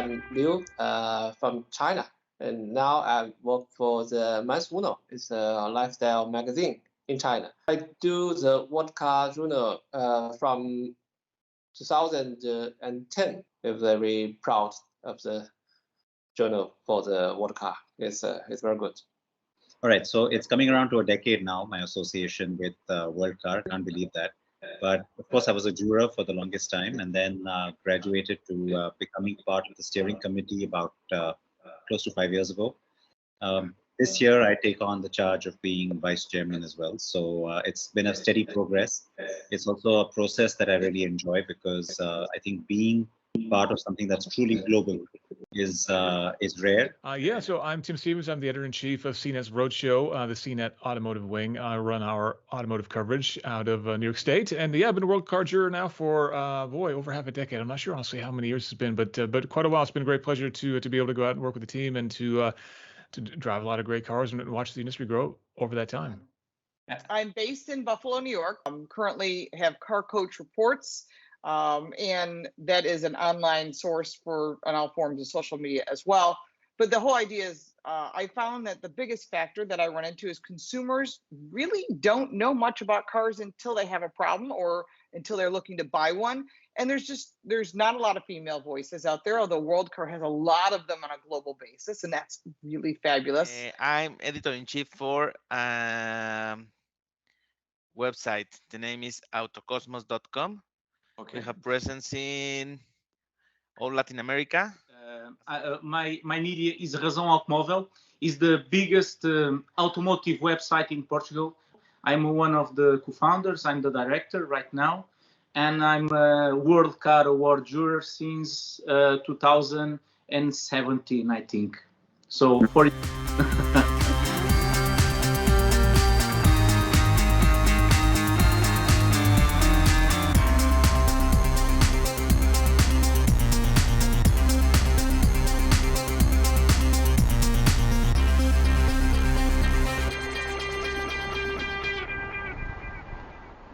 I'm Liu from China, and now I work for the Mas Uno. It's a lifestyle magazine in China. I do the World Car Journal from 2010. We're very proud of the journal for the World Car. It's very good. All right, so it's coming around to a decade now, my association with World Car. Can't believe that. But of course, I was a juror for the longest time, and then graduated to becoming part of the steering committee about close to 5 years ago. This year, I take on the charge of being vice chairman as well. So it's been a steady progress. It's also a process that I really enjoy because I think being part of something that's truly global is rare. Yeah, so I'm Tim Stevens. I'm the editor-in-chief of CNET's Roadshow, the CNET Automotive Wing. I run our automotive coverage out of New York State, and yeah, I've been a World Car juror now for over half a decade. I'm not sure honestly how many years it's been, but quite a while. It's been a great pleasure to be able to go out and work with the team and to drive a lot of great cars and watch the industry grow over that time. I'm based in Buffalo, New York. I'm currently have Car Coach Reports. And that is an online source for on all forms of social media as well. But the whole idea is I found that the biggest factor that I run into is consumers really don't know much about cars until they have a problem or until they're looking to buy one. And there's not a lot of female voices out there, although World Car has a lot of them on a global basis, and that's really fabulous. I'm editor-in-chief for website. The name is autocosmos.com. Okay. We have presence in all Latin America. My media is Razão Automóvel. Is the biggest automotive website in Portugal. I'm one of the co-founders. I'm the director right now, and I'm a World Car Award juror since 2017, I think. So for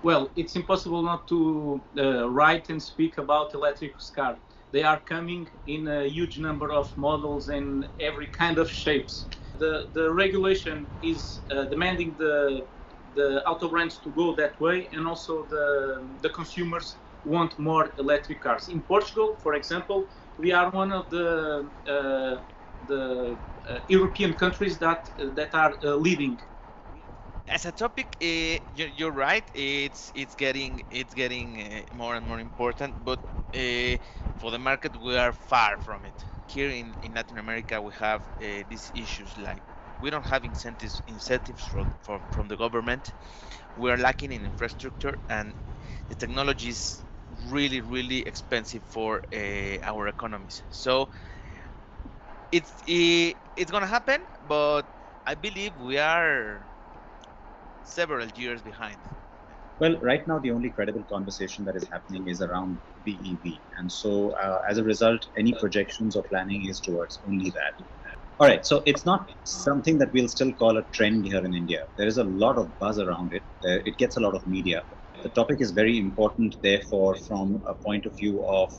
well, it's impossible not to write and speak about electric cars. They are coming in a huge number of models and every kind of shapes. The regulation is demanding the auto brands to go that way, and also the consumers want more electric cars. In Portugal, for example, we are one of the European countries that are leading. As a topic, you're right. It's getting more and more important, but for the market, we are far from it. Here in Latin America, we have these issues like we don't have incentives from the government. We are lacking in infrastructure, and the technology is really expensive for our economies. So it's gonna happen, but I believe we are several years behind. Well, right now, the only credible conversation that is happening is around BEV. And so as a result, any projections or planning is towards only that. All right, so it's not something that we'll still call a trend here in India. There is a lot of buzz around it. It gets a lot of media. The topic is very important, therefore, from a point of view of,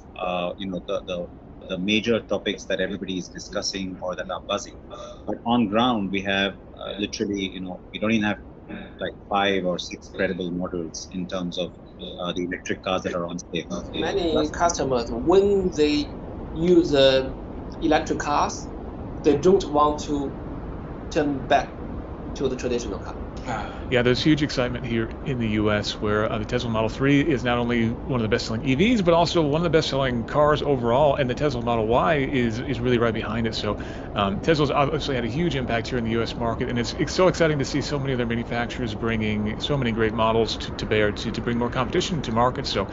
the major topics that everybody is discussing or that are buzzing. But on ground, we have literally, we don't even have like 5 or 6 credible models in terms of the electric cars that are on sale. Many customers, when they use electric cars, they don't want to turn back to the traditional car. Yeah, there's huge excitement here in the U.S. where the Tesla Model 3 is not only one of the best-selling EVs, but also one of the best-selling cars overall, and the Tesla Model Y is really right behind it. So Tesla's obviously had a huge impact here in the U.S. market, and it's so exciting to see so many of their manufacturers bringing so many great models to bear to bring more competition to market. So,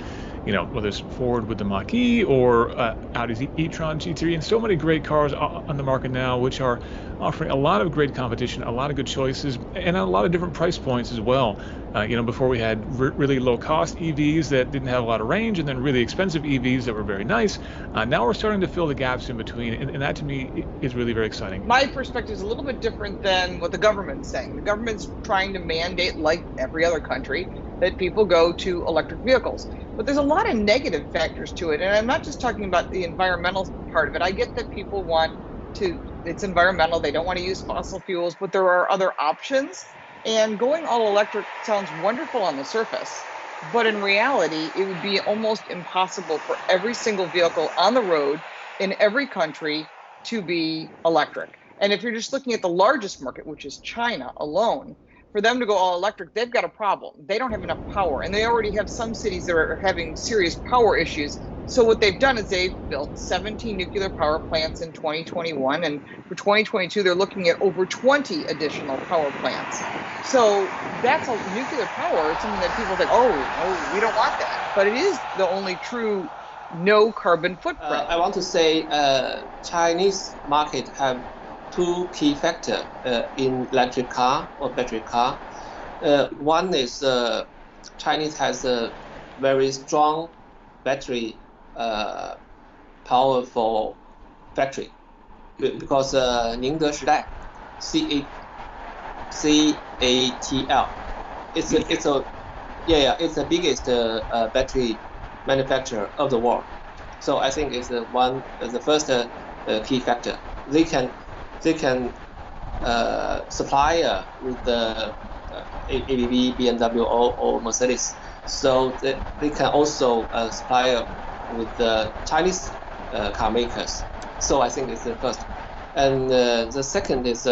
whether it's Ford with the Mach-E or Audi's e-tron GT3, and so many great cars on the market now, which are offering a lot of great competition, a lot of good choices, and a lot of different price points as well. Before we had really low-cost EVs that didn't have a lot of range, and then really expensive EVs that were very nice. Now we're starting to fill the gaps in between, and that to me is really very exciting. My perspective is a little bit different than what the government's saying. The government's trying to mandate, like every other country, that people go to electric vehicles. But there's a lot of negative factors to it. And I'm not just talking about the environmental part of it. I get that people want to, it's environmental, they don't want to use fossil fuels, but there are other options. And going all electric sounds wonderful on the surface, but in reality, it would be almost impossible for every single vehicle on the road in every country to be electric. And if you're just looking at the largest market, which is China alone, for them to go all electric, they've got a problem. They don't have enough power, and they already have some cities that are having serious power issues. So what they've done is they've built 17 nuclear power plants in 2021, and for 2022, they're looking at over 20 additional power plants. So that's a nuclear power. It's something that people think, oh, we don't want that. But it is the only true no carbon footprint. I want to say Chinese market have two key factors in electric car or battery car. One is Chinese has a very strong battery powerful factory because Ningde Shidai, CATL, it's the biggest battery manufacturer of the world. So I think it's the first key factor. They can supply with the ABB, BMW, or Mercedes. So they can also supply with the Chinese car makers. So I think it's the first. And the second is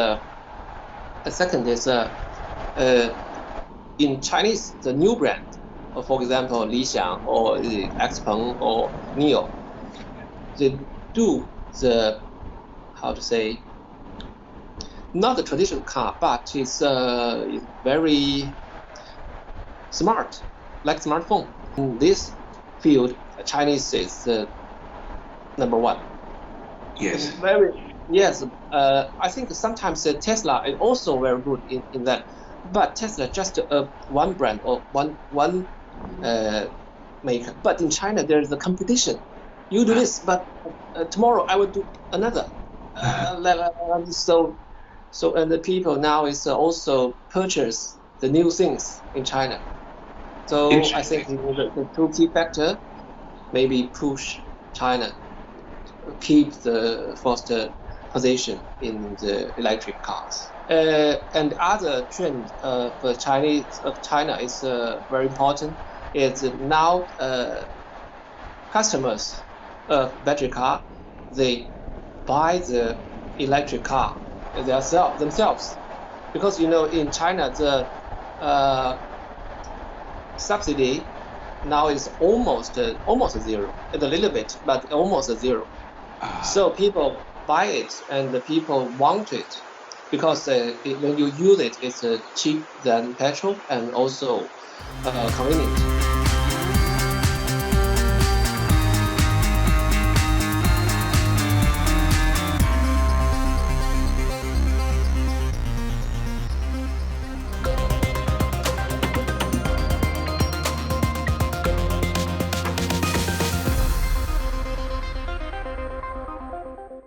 in Chinese, the new brand, for example, Lixiang or Xpeng or NIO, they do the, how to say, not the traditional car, but it's very smart, like smartphone. In this field, Chinese is number one. Yes. Yes. I think sometimes Tesla is also very good in that, but Tesla just one brand or one maker. But in China, there is a competition. You do this, but tomorrow I will do another. So and the people now is also purchase the new things in China. So I think the two key factor maybe push China keep the first position in the electric cars. And other trend for China is very important. Is now customers of battery car, they buy the electric car themselves, because in China the subsidy now is almost zero, a little bit, but almost zero. So people buy it and the people want it because when you use it, it's cheap than petrol and also convenient.